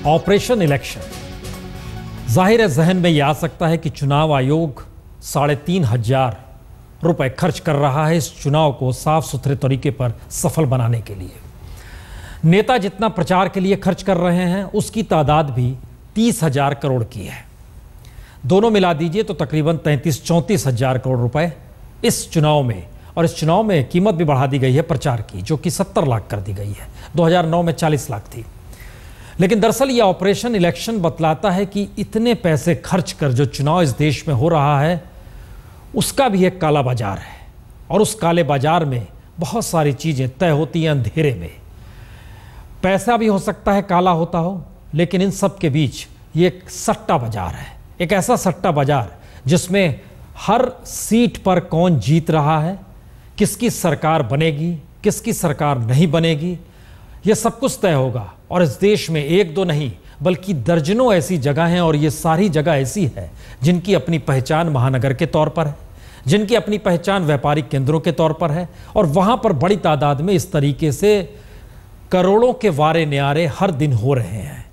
Operation election. जाहिर है जहन में यह आ सकता है कि चुनाव आयोग 3,500 रुपए खर्च कर रहा है इस चुनाव को साफ सुथरे तरीके पर सफल बनाने के लिए। नेता जितना प्रचार के लिए खर्च कर रहे हैं उसकी तादाद भी 30,000 करोड़ की है। दोनों मिला दीजिए तो तकरीबन 33-34 हजार करोड़ रुपए इस चुनाव में, और इस चुनाव में कीमत भी बढ़ा दी गई है प्रचार की, जो कि 70 लाख कर दी गई है। 2009 में 40 लाख थी। लेकिन दरअसल यह ऑपरेशन इलेक्शन बतलाता है कि इतने पैसे खर्च कर जो चुनाव इस देश में हो रहा है उसका भी एक काला बाजार है, और उस काले बाजार में बहुत सारी चीजें तय होती हैं अंधेरे में। पैसा भी हो सकता है काला होता हो, लेकिन इन सब के बीच ये एक सट्टा बाजार है, एक ऐसा सट्टा बाजार जिसमें हर सीट पर कौन जीत रहा है, किसकी सरकार बनेगी, किसकी सरकार नहीं बनेगी, यह सब कुछ तय होगा। और इस देश में एक दो नहीं बल्कि दर्जनों ऐसी जगह हैं, और ये सारी जगह ऐसी है जिनकी अपनी पहचान महानगर के तौर पर है, जिनकी अपनी पहचान व्यापारिक केंद्रों के तौर पर है, और वहां पर बड़ी तादाद में इस तरीके से करोड़ों के वारे न्यारे हर दिन हो रहे हैं।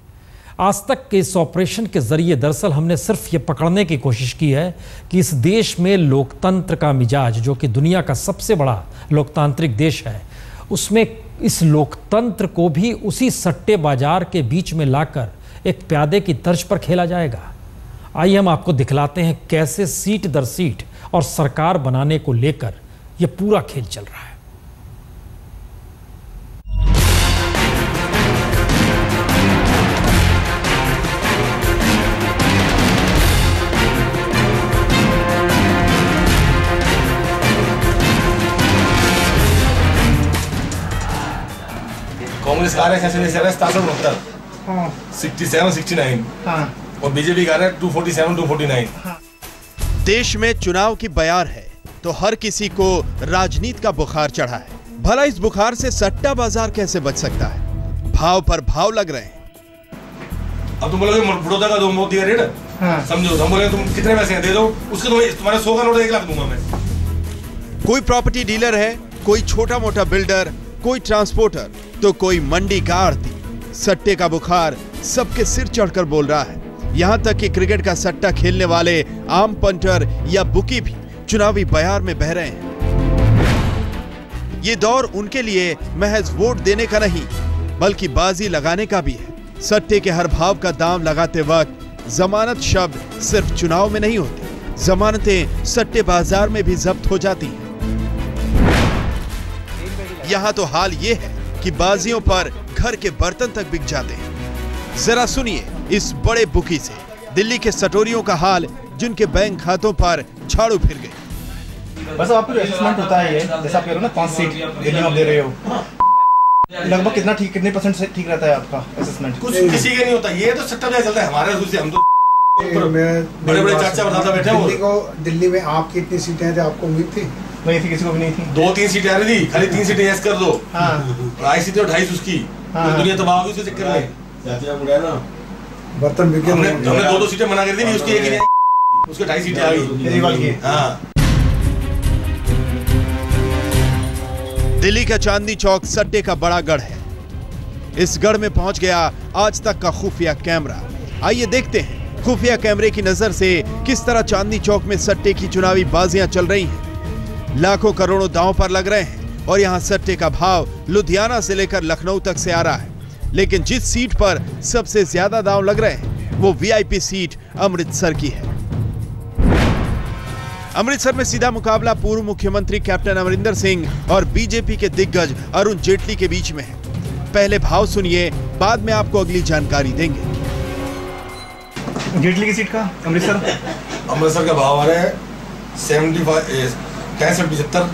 आज तक के इस ऑपरेशन के जरिए दरअसल हमने सिर्फ ये पकड़ने की कोशिश की है कि इस देश में लोकतंत्र का मिजाज, जो कि दुनिया का सबसे बड़ा लोकतांत्रिक देश है, उसमें इस लोकतंत्र को भी उसी सट्टे बाजार के बीच में लाकर एक प्यादे की तर्ज पर खेला जाएगा। आइए हम आपको दिखलाते हैं कैसे सीट दर सीट और सरकार बनाने को लेकर यह पूरा खेल चल रहा है। कांग्रेस का रहा है 67, 69 और बीजेपी का रहा है 247, 249। देश में चुनाव की बयार है तो हर किसी को राजनीति का बुखार चढ़ा है। भला इस बुखार से सट्टा बाजार कैसे बच सकता है? भाव पर भाव लग रहे हैं। अब तुम बोलोगे बड़ौदा का 2 मोदी का रेट, समझो हम बोले तुम कितने पैसे दे दो, उसके तुम्हारे 100 का नोट 1 लाख दूंगा मैं। कोई प्रॉपर्टी डीलर है, कोई छोटा मोटा बिल्डर, कोई ट्रांसपोर्टर, तो कोई मंडी का आड़ती। सट्टे का बुखार सबके सिर चढ़कर बोल रहा है। यहां तक कि क्रिकेट का सट्टा खेलने वाले आम पंटर या बुकी भी चुनावी बयार में बह रहे हैं। ये दौर उनके लिए महज वोट देने का नहीं बल्कि बाजी लगाने का भी है। सट्टे के हर भाव का दाम लगाते वक्त जमानत शब्द सिर्फ चुनाव में नहीं होते, जमानतें सट्टे बाजार में भी जब्त हो जाती हैं। यहां तो हाल ये है कि बाजियों पर घर के बर्तन तक बिक जाते हैं। जरा सुनिए इस बड़े बुकी से दिल्ली के सटोरियों का हाल, जिनके बैंक खातों पर झाड़ू फिर गए। बस आपको असेसमेंट होता है, ये जैसा आप कह रहे हो ना 5 सीट दिल्ली में दे रहे हो, लगभग कितने परसेंट से ठीक रहता है आपका असेसमेंट? कुछ किसी के नहीं होता, ये तो सट्टा भी चलता है हमारे से। हम तो बड़े बड़े चाचा बताता बैठे हो। दिल्ली में आपकी इतनी सीटें थी, आपको उम्मीद थी? नहीं थी, किसी को भी नहीं थी। 2-3 सीटें आ रही थी, खाली 3 सीटें यस कर दो। आई सीटें 28 उसकी, दुनिया तबाह होगी उसके चक्कर में। बर्तन बिके। हमने 2 सीटें मना कर दी, उसकी एक ही नहीं, उसके 28 सीटें आ गई। दिल्ली का चांदनी चौक सट्टे का बड़ा गढ़ है। इस गढ़ में पहुंच गया आज तक का खुफिया कैमरा। आइए देखते हैं खुफिया कैमरे की नजर से किस तरह चांदनी चौक में सट्टे की चुनावी बाजियां चल रही हैं। लाखों करोड़ों दांव पर लग रहे हैं और यहां सट्टे का भाव लुधियाना से लेकर लखनऊ तक से आ रहा है। लेकिन जिस सीट पर सबसे ज्यादा दांव लग रहे हैं वो वीआईपी सीट अमृतसर की है। अमृतसर में सीधा मुकाबला पूर्व मुख्यमंत्री कैप्टन अमरिंदर सिंह और बीजेपी के दिग्गज अरुण जेटली के बीच में है। पहले भाव सुनिए, बाद में आपको अगली जानकारी देंगे। जेटली की सीट का अमृतसर का भाव आ रहा है 65-75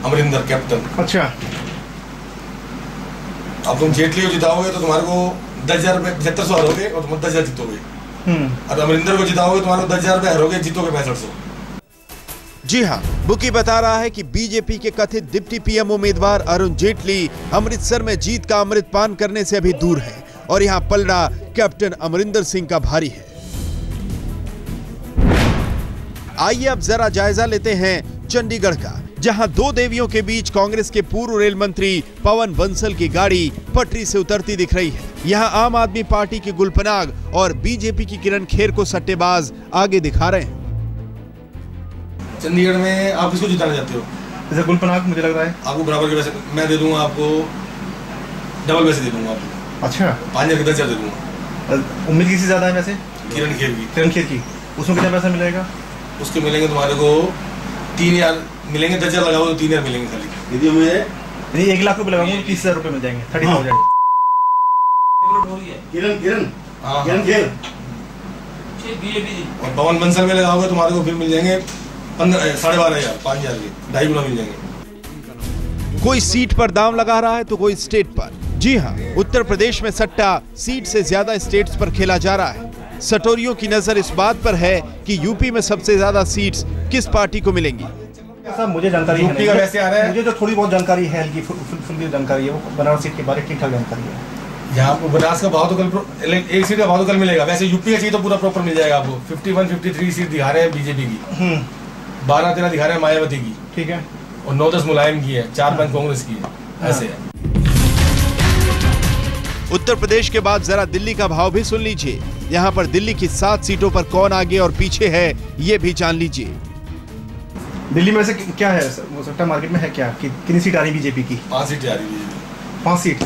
अमरिंदर कैप्टन। अच्छा, अब तुम जेटली को जिताओगे तो तुम्हारे को 10,000 रुपए 7500 हरोगे और तुम 10,000 जीतोगे, और अमरिंदर को जिताओगे तुम्हारे को 10,000 रुपए हरोगे, जीतोगे 6500। जी हां, बुकी बता रहा है कि बीजेपी के कथित डिप्टी पीएम उम्मीदवार अरुण जेटली अमृतसर में जीत का अमृत पान करने से अभी दूर है और यहां पलड़ा कैप्टन अमरिंदर सिंह का भारी है। आइए अब जरा जायजा लेते हैं चंडीगढ़ का, जहां दो देवियों के बीच कांग्रेस के पूर्व रेल मंत्री पवन बंसल की गाड़ी पटरी से उतरती दिख रही है। यहां आम आदमी पार्टी के गुलपनाग और बीजेपी की किरण खेर को सट्टेबाज आगे दिखा रहे हैं। चंडीगढ़ में आप किसको जिताना चाहते हो? जैसे गुलपनाग मुझे लग रहा है आपको बराबर के पैसे मैं दे दूंगा, आपको डबल पैसे दे दूंगा आपको। अच्छा, 5000 के 10,000 दे दूंगा। उम्मीद किसी ज्यादा है वैसे? किरण खेर की। किरण खेर की, उसमें कितना पैसा मिलेगा? उसके मिलेंगे तुम्हारे को 3000 मिलेंगे। 10,000 लगाओ तो 3000 मिलेंगे खाली। यदि मुझे 1 लाख रुपए लगाऊंगा तो 30,000 रुपए मिल जाएंगे। 30,000। किरण खेर और पवन बंसल में लगाओगे तुम्हारे को फिर मिल जाएंगे 12,500, 5,000 के 2.5 गुना मिल जाएंगे। कोई सीट पर दाम लगा रहा है तो कोई स्टेट पर। जी हां, उत्तर प्रदेश में सट्टा सीट से ज्यादा स्टेट्स पर खेला जा रहा है। सटोरियों की नजर इस बात पर है कि यूपी में सबसे ज्यादा सीट्स किस पार्टी को मिलेंगी। सर मुझे जानकारी है, यूपी का वैसे आ रहा है। मुझे जो थोड़ी बहुत जानकारी है, हल्की फुल्की जानकारी है, वो बनारस सीट के बारे में ठीक ठाक जानकारी है। यहाँ आपको बनारस का भाव तो कल एक सीट का भाव तो कल मिलेगा। वैसे यूपी का चाहिए तो पूरा प्रॉपर मिल जाएगा आपको। 51, 53 सीट दिखा रहे हैं बीजेपी की, 12-13 दिखा रहे हैं मायावती की, ठीक है, और 9-10 मुलायम की है, 4-5 कांग्रेस की है। ऐसे है। उत्तर प्रदेश के बाद जरा दिल्ली का भाव भी सुन लीजिए। यहाँ पर दिल्ली की 7 सीटों पर कौन आगे और पीछे है, ये भी जान लीजिए। दिल्ली में से क्या है सट्टा मार्केट में है क्या? कितनी सीट आ रही बीजेपी की? 5 सीटें आ रही बीजेपी। 5 सीट।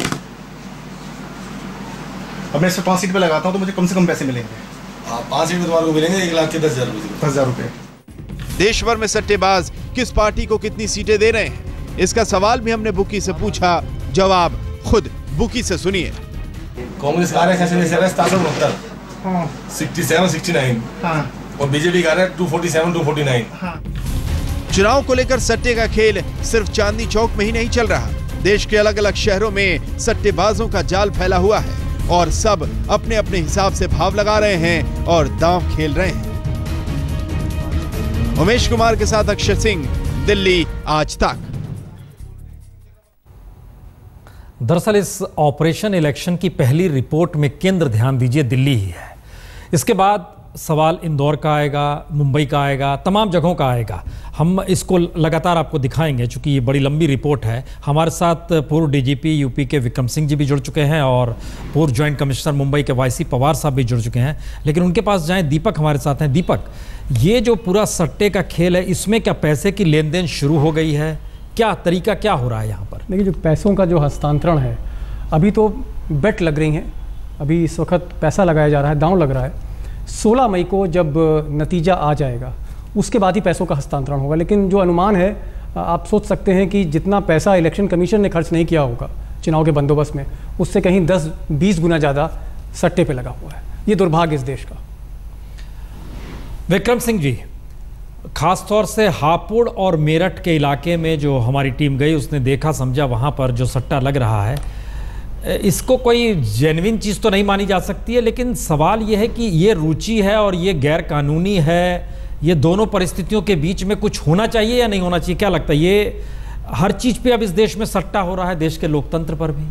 अब मैं इस 5 सीट पे लगाता हूँ तो मुझे कम से कम पैसे मिलेंगे। 5 सीट में तुम्हारे को मिलेंगे 1,10,000 रुपए। 10,000 रुपए। देश भर में सट्टेबाज किस पार्टी को कितनी सीटें दे रहे हैं, इसका सवाल भी हमने बुकी से पूछा। जवाब खुद बुकी से सुनिए। कांग्रेस का रहा है 67-69, 67-69, और बीजेपी का रहा है 247-249। चुनाव को लेकर सट्टे का खेल सिर्फ चांदनी चौक में ही नहीं चल रहा। देश के अलग अलग शहरों में सट्टेबाजों का जाल फैला हुआ है और सब अपने अपने हिसाब से भाव लगा रहे हैं और दांव खेल रहे हैं। उमेश कुमार के साथ अक्षय सिंह, दिल्ली आज तक। दरअसल इस ऑपरेशन इलेक्शन की पहली रिपोर्ट में केंद्र, ध्यान दीजिए, दिल्ली ही है। इसके बाद सवाल इंदौर का आएगा, मुंबई का आएगा, तमाम जगहों का आएगा। हम इसको लगातार आपको दिखाएंगे, चूंकि ये बड़ी लंबी रिपोर्ट है। हमारे साथ पूर्व डीजीपी यूपी के विक्रम सिंह जी भी जुड़ चुके हैं और पूर्व ज्वाइंट कमिश्नर मुंबई के वाईसी पवार साहब भी जुड़ चुके हैं। लेकिन उनके पास जाएं, दीपक हमारे साथ हैं। दीपक, ये जो पूरा सट्टे का खेल है, इसमें क्या पैसे की लेन देन शुरू हो गई है? क्या तरीका क्या हो रहा है यहाँ पर? देखिए, जो पैसों का जो हस्तांतरण है, अभी तो बेट लग रही हैं। अभी इस वक्त पैसा लगाया जा रहा है, दांव लग रहा है। 16 मई को जब नतीजा आ जाएगा उसके बाद ही पैसों का हस्तांतरण होगा। लेकिन जो अनुमान है, आप सोच सकते हैं कि जितना पैसा इलेक्शन कमीशन ने खर्च नहीं किया होगा चुनाव के बंदोबस्त में, उससे कहीं 10-20 गुना ज़्यादा सट्टे पे लगा हुआ है। ये दुर्भाग्य इस देश का। विक्रम सिंह जी, खासतौर से हापुड़ और मेरठ के इलाके में जो हमारी टीम गई, उसने देखा समझा वहाँ पर जो सट्टा लग रहा है, इसको कोई जेन्युइन चीज़ तो नहीं मानी जा सकती है। लेकिन सवाल ये है कि ये रुचि है और ये गैर कानूनी है। ये दोनों परिस्थितियों के बीच में कुछ होना चाहिए या नहीं होना चाहिए? क्या लगता है? ये हर चीज़ पे अब इस देश में सट्टा हो रहा है, देश के लोकतंत्र पर भी।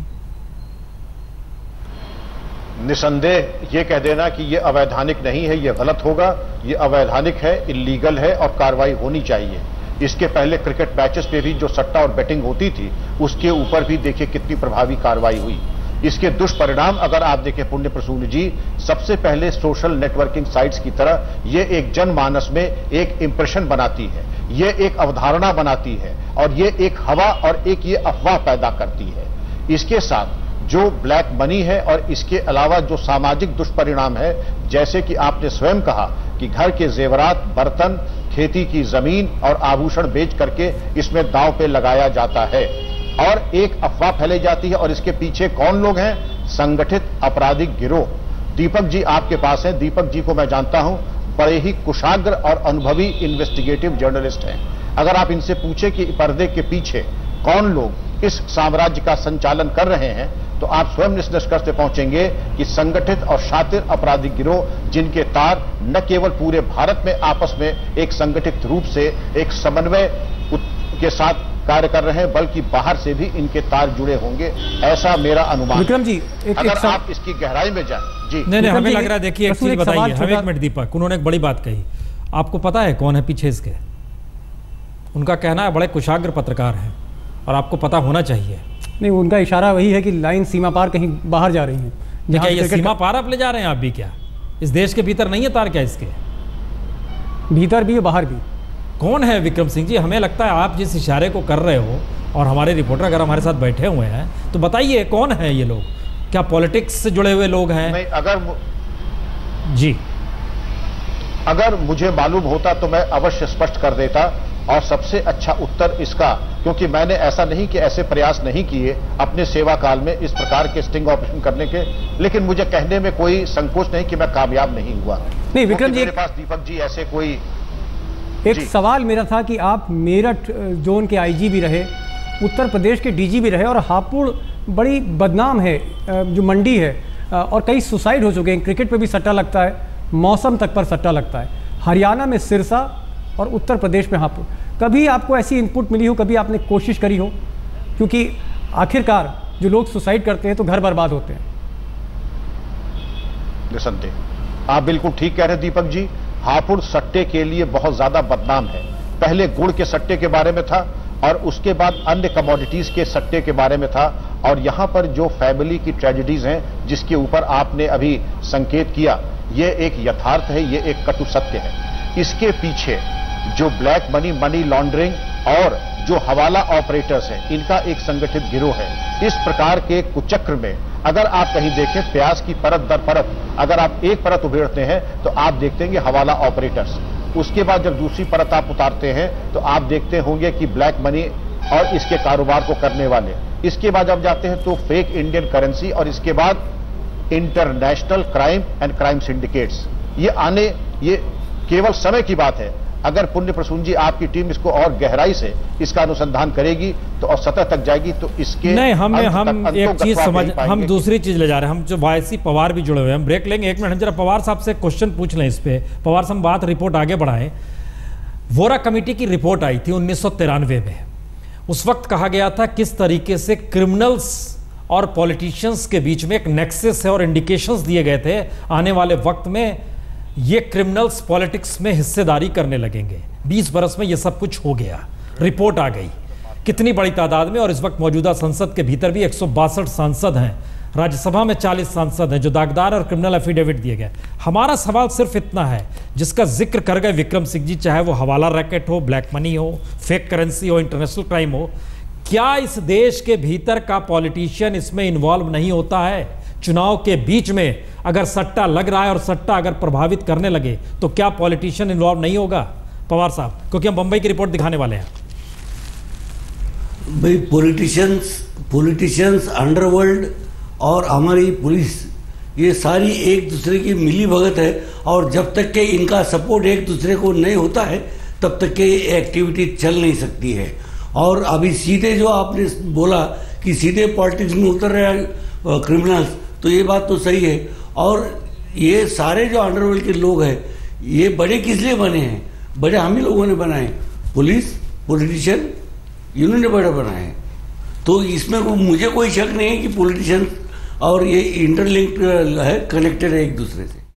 निसंदेह ये कह देना कि ये अवैधानिक नहीं है, ये गलत होगा। ये अवैधानिक है, इल्लीगल है और कार्रवाई होनी चाहिए। इसके पहले क्रिकेट मैचेस पे भी जो सट्टा और बेटिंग होती थी, उसके ऊपर भी देखिए कितनी प्रभावी कार्रवाई हुई। इसके दुष्परिणाम अगर आप देखें पुण्य प्रसून जी, सबसे पहले सोशल नेटवर्किंग साइट्स की तरह ये एक जनमानस में एक इंप्रेशन बनाती है, ये एक अवधारणा बनाती है और ये एक हवा और एक ये अफवाह पैदा करती है। इसके साथ जो ब्लैक मनी है और इसके अलावा जो सामाजिक दुष्परिणाम है, जैसे कि आपने स्वयं कहा कि घर के जेवरात, बर्तन, खेती की जमीन और आभूषण बेच करके इसमें दांव पे लगाया जाता है और एक अफवाह फैलाई जाती है। और इसके पीछे कौन लोग हैं? संगठित आपराधिक गिरोह। दीपक जी आपके पास हैं। दीपक जी को मैं जानता हूं, बड़े ही कुशाग्र और अनुभवी इन्वेस्टिगेटिव जर्नलिस्ट हैं। अगर आप इनसे पूछे कि पर्दे के पीछे कौन लोग इस साम्राज्य का संचालन कर रहे हैं, तो आप स्वयं इस निष्कर्ष पे पहुंचेंगे कि संगठित और शातिर आपराधिक गिरोह, जिनके तार न केवल पूरे भारत में आपस में एक संगठित रूप से एक समन्वय के साथ कार्य कर रहे हैं, बल्कि बाहर से भी इनके तार जुड़े होंगे, ऐसा मेरा अनुमान। विक्रम जी, अगर आप इसकी गहराई में जाएं। जी नहीं, हमें लग रहा है, देखिए एक चीज बताइए, हमें एक मिनट दीपक, उन्होंने एक बड़ी बात कही। आपको पता है कौन है पीछे इसके? उनका कहना है बड़े कुशाग्र पत्रकार हैं और आपको पता होना चाहिए। नहीं, उनका इशारा वही है कि लाइन सीमा पार कहीं बाहर जा रही है। क्या ये सीमा पार आप ले जा रहे हैं आप भी? क्या इस देश के भीतर नहीं है तार? क्या इसके भीतर भी है बाहर भी? कौन है विक्रम सिंह जी? हमें लगता है आप जिस इशारे को कर रहे हो, और हमारे रिपोर्टर अगर हमारे साथ बैठे हुए हैं तो बताइए कौन है ये लोग? क्या पॉलिटिक्स से जुड़े हुए लोग हैं? नहीं, अगर मुझे मालूम होता तो मैं अवश्य स्पष्ट कर देता। और सबसे अच्छा उत्तर इसका, क्योंकि मैंने ऐसा नहीं कि ऐसे प्रयास नहीं किए अपने सेवा काल में इस प्रकार के स्टिंग ऑपरेशन करने के, लेकिन मुझे कहने में कोई संकोच नहीं कि मैं कामयाब नहीं हुआ। नहीं विक्रम जी, मेरे पास दीपक जी ऐसे कोई एक सवाल मेरा था कि आप मेरठ जोन के आईजी भी रहे, उत्तर प्रदेश के डीजी भी रहे, और हापुड़ बड़ी बदनाम है जो मंडी है, और कई सुसाइड हो चुके हैं। क्रिकेट पे भी सट्टा लगता है, मौसम तक पर सट्टा लगता है। हरियाणा में सिरसा और उत्तर प्रदेश में हापुड़। कभी आपको ऐसी इनपुट मिली हो, कभी आपने कोशिश करी हो? क्योंकि आखिरकार जो लोग सुसाइड करते हैं तो घर बर्बाद होते हैं। निसंदेह आप बिल्कुल ठीक कह रहे हैं दीपक जी। हापुड़ सट्टे के लिए बहुत ज्यादा बदनाम है। पहले गुड़ के सट्टे के बारे में था और उसके बाद अन्य कमोडिटीज के सट्टे के बारे में था। और यहां पर जो फैमिली की ट्रेजेडीज हैं जिसके ऊपर आपने अभी संकेत किया, ये एक यथार्थ है, ये एक कटु सत्य है। इसके पीछे जो ब्लैक मनी, मनी लॉन्ड्रिंग और जो हवाला ऑपरेटर्स हैं, इनका एक संगठित गिरोह है। इस प्रकार के कुचक्र में अगर आप कहीं देखें प्याज की परत दर परत, अगर आप एक परत उभेड़ते हैं तो आप देखते हैं हवाला ऑपरेटर्स। उसके बाद जब दूसरी परत आप उतारते हैं तो आप देखते होंगे कि ब्लैक मनी और इसके कारोबार को करने वाले। इसके बाद आप जाते हैं तो फेक इंडियन करेंसी, और इसके बाद international crime and crime syndicates. ये केवल समय की बात है। अगर पुण्य प्रसून जी आपकी टीम इसको और गहराई से इसका अनुसंधान करेगी तो और सतह तक जाएगी तो इसके नहीं, हम एक चीज समझ, हम दूसरी चीज ले जा रहे हैं। हम जो वायसी पवार भी जुड़े हुए हैं, हम ब्रेक लेंगे 1 मिनट। हम जरा पवार साहब से क्वेश्चन पूछ लें इस पे। पवार साहब बात रिपोर्ट आगे बढ़ाएं। वोरा कमेटी की रिपोर्ट आई थी 1993 में। उस वक्त कहा गया था किस तरीके से क्रिमिनल्स और पॉलिटिशियंस के बीच में एक नेक्सस है, और इंडिकेशंस दिए गए थे आने वाले वक्त में ये क्रिमिनल्स पॉलिटिक्स में हिस्सेदारी करने लगेंगे। 20 बरस में ये सब कुछ हो गया, रिपोर्ट आ गई कितनी बड़ी तादाद में। और इस वक्त मौजूदा संसद के भीतर भी 162 सांसद हैं, राज्यसभा में 40 सांसद हैं जो दागदार और क्रिमिनल एफिडेविट दिए गए। हमारा सवाल सिर्फ इतना है, जिसका जिक्र कर गए विक्रम सिंह जी, चाहे वो हवाला रैकेट हो, ब्लैक मनी हो, फेक करेंसी हो, इंटरनेशनल क्राइम हो, क्या इस देश के भीतर का पॉलिटिशियन इसमें इन्वॉल्व नहीं होता है? चुनाव के बीच में अगर सट्टा लग रहा है और सट्टा अगर प्रभावित करने लगे तो क्या पॉलिटिशियन इन्वॉल्व नहीं होगा? पवार साहब, क्योंकि हम बंबई की रिपोर्ट दिखाने वाले हैं। भाई पॉलिटिशियंस, अंडरवर्ल्ड और हमारी पुलिस, ये सारी एक दूसरे की मिली भगत है। और जब तक के इनका सपोर्ट एक दूसरे को नहीं होता है तब तक के एक्टिविटी चल नहीं सकती है। और अभी सीधे जो आपने बोला कि सीधे पॉलिटिक्स में उतर रहे हैं क्रिमिनल्स, तो ये बात तो सही है। और ये सारे जो अंडरवर्ल्ड के लोग हैं, ये बड़े किस लिए बने हैं? बड़े हम ही लोगों ने बनाए, पुलिस, पॉलिटिशियन, इन्होंने बड़े बनाए हैं। तो इसमें मुझे कोई शक नहीं है कि पॉलिटिशियन और ये इंटरलिंक्ड है, कनेक्टेड है एक दूसरे से।